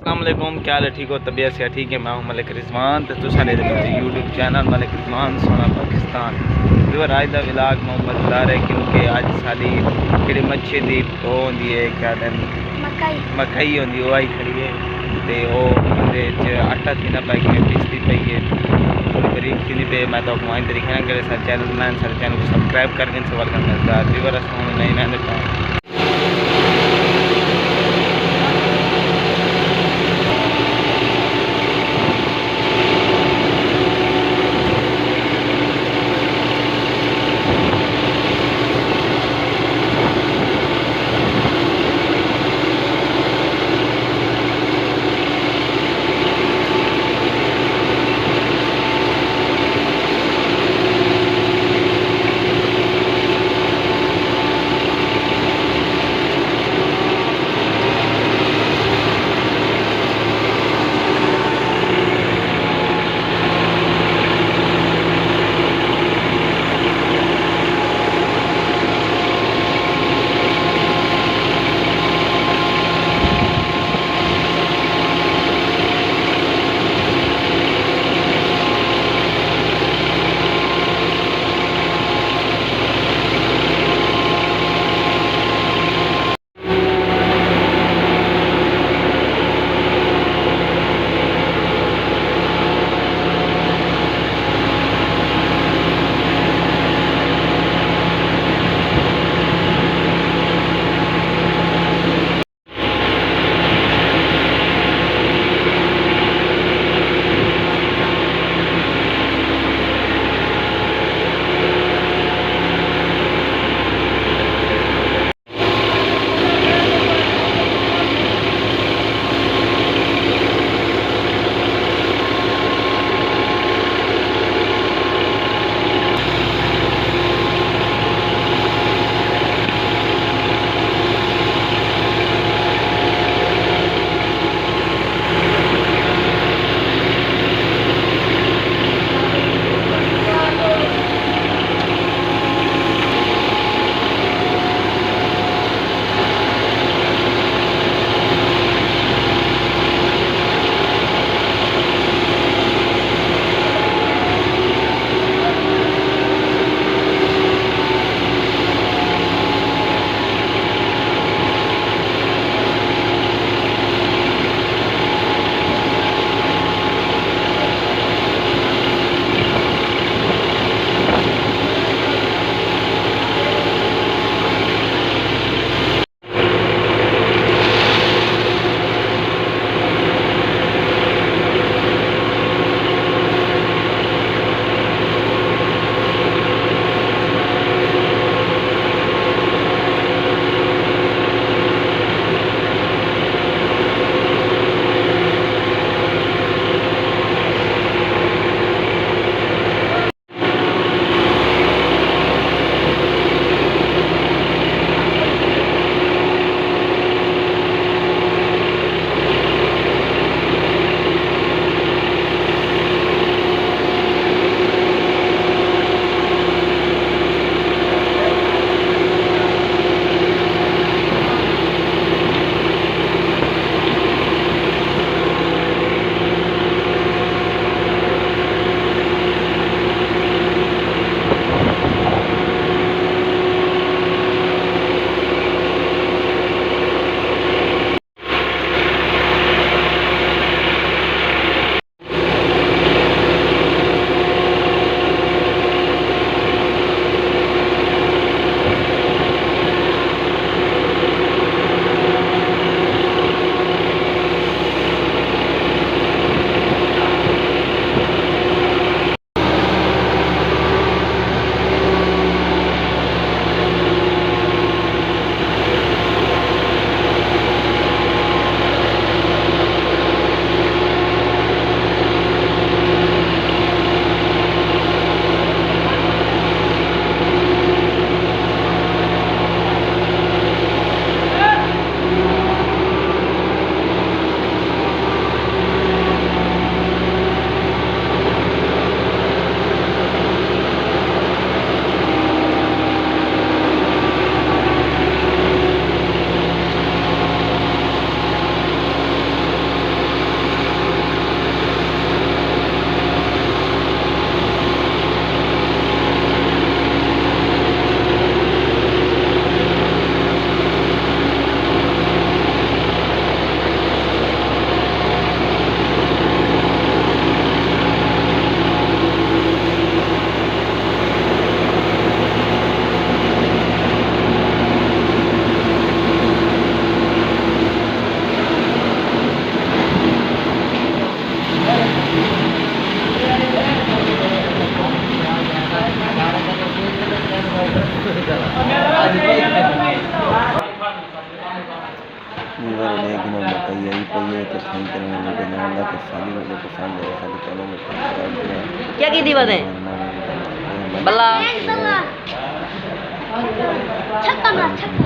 अस्सलामुअलैकुम, क्या हाल है? ठीक हो? तबीयत से ठीक है? मैं हूं मलिक रिजवान। तो तुम यूट्यूब चैनल मलिक रिजवान सोना पाकिस्तान फिर आज का विलाग मोहम्मद ला रहे क्योंकि अज साड़ी कि मच्छी की वो होंगी है क्या मकई होंगी वो आई खड़ी है तो आटा थी ना पाई पिसती पई है थोड़ी बरीक थी पे। मैं तो वहीं तरीके ना सारे चैनल बनाए सारे चैनल को सब्सक्राइब करके सवाल करना व्यूवर नहीं रहने पाए। ये तो सही करेंगे वीडियो बनाऊंगा तो साली वाले पसंद है साली चैनल में सब्सक्राइब करें। क्या की थी बातें बल्ला छक्का मार छक्का